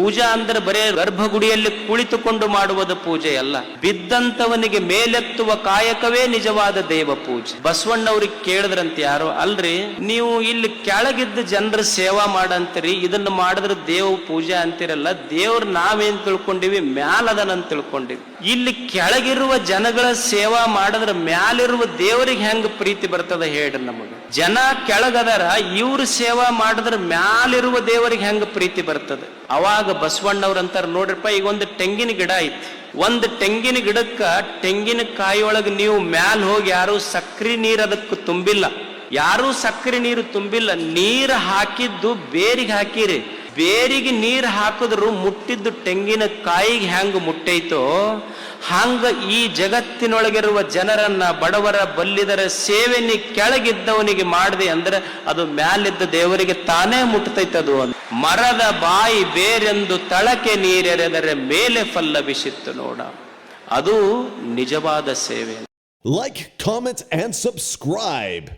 ಪೂಜಾ ಅಂದ್ರೆ ಬರೇ ಗರ್ಭಗುಡಿಯಲ್ಲಿ ಕುಳಿತುಕೊಂಡು ಮಾಡುವುದು ಪೂಜೆ ಅಲ್ಲ. ಬಿದ್ದಂತವನಿಗೆ ಮೇಲೆತ್ತುವ ಕಾಯಕವೇ ನಿಜವಾದ ದೇವ ಪೂಜೆ. ಬಸವಣ್ಣವ್ರಿಗೆ ಕೇಳಿದ್ರಂತ ಯಾರು, ಅಲ್ರಿ ನೀವು ಇಲ್ಲಿ ಕೆಳಗಿದ್ದ ಜನರ ಸೇವಾ ಮಾಡಂತೀರಿ, ಇದನ್ನ ಮಾಡಿದ್ರೆ ದೇವ ಪೂಜೆ ಅಂತಿರಲ್ಲ, ದೇವ್ರ ನಾವೇನ್ ತಿಳ್ಕೊಂಡಿವಿ, ಮ್ಯಾಲದನಂತ ತಿಳ್ಕೊಂಡಿವಿ. ಇಲ್ಲಿ ಕೆಳಗಿರುವ ಜನಗಳ ಸೇವಾ ಮಾಡಿದ್ರೆ ಮ್ಯಾಲಿರುವ ದೇವರಿಗೆ ಹೆಂಗ ಪ್ರೀತಿ ಬರ್ತದ ಹೇಳ್ರಿ ನಮಗ. ಜನ ಕೆಳಗದಾರ, ಇವ್ರ ಸೇವಾ ಮಾಡಿದ್ರೆ ಮ್ಯಾಲಿರುವ ದೇವರಿಗೆ ಹೆಂಗ ಪ್ರೀತಿ ಬರ್ತದೆ. ಅವಾಗ ಬಸವಣ್ಣವ್ರಂತಾರ, ನೋಡ್ರಪ್ಪ ಈಗ ಒಂದು ತೆಂಗಿನ ಗಿಡ ಐತಿ, ಒಂದು ತೆಂಗಿನ ಗಿಡಕ್ಕ ತೆಂಗಿನ ಕಾಯಿಯೊಳಗೆ ನೀವು ಮ್ಯಾಲ ಹೋಗಿ ಯಾರು ಸಕ್ರಿ ನೀರ್ ಅದಕ್ಕೆ ತುಂಬಿಲ್ಲ, ಯಾರೂ ಸಕ್ಕರೆ ನೀರು ತುಂಬಿಲ್ಲ, ನೀರು ಹಾಕಿದ್ದು ಬೇರಿಗೆ ಹಾಕಿರಿ. ಬೇರಿಗೆ ನೀರು ಹಾಕಿದ್ರು ಮುಟ್ಟಿದ್ದು ತೆಂಗಿನ ಕಾಯಿಗೆ ಹೆಂಗ ಮುಟ್ಟೈತೋ ಹಂಗ ಈ ಜಗತ್ತಿನೊಳಗಿರುವ ಜನರನ್ನ, ಬಡವರ ಬಲ್ಲಿದರ ಸೇವೆ ನೀ ಕೆಳಗಿದ್ದವನಿಗೆ ಮಾಡಿದೆ ಅಂದ್ರೆ ಅದು ಮ್ಯಾಲಿದ್ದ ದೇವರಿಗೆ ತಾನೇ ಮುಟ್ತೈತದು. ಮರದ ಬಾಯಿ ಬೇರೆಂದು ತಳಕೆ ನೀರೆರೆದರೆ ಮೇಲೆ ಫಲ್ಲವಿಸಿತ್ತು ನೋಡ, ಅದು ನಿಜವಾದ ಸೇವೆ. Like, comment and subscribe.